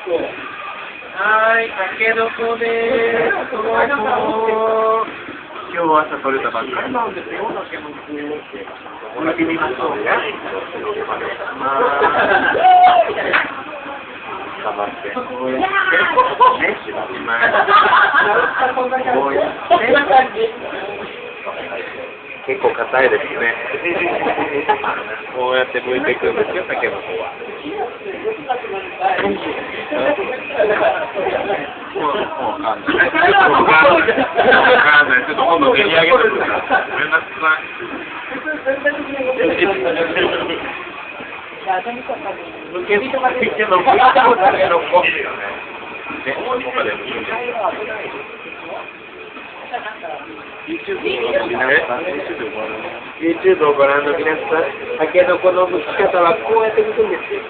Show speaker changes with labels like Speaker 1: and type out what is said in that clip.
Speaker 1: はい、たけのこでーす。どうも。今日朝取れたばっかりなんですよ、たけのこ。見てみましょうね。頑張って。ね、しまいま結構硬いですね。こうやって剥いていくんですよ、たけのこは。わかんない。ちょっと今度練り上げてください。ごめんなさい。YouTube をご覧の皆さん、たけのこの剥き方はこうやって剥くんですよ。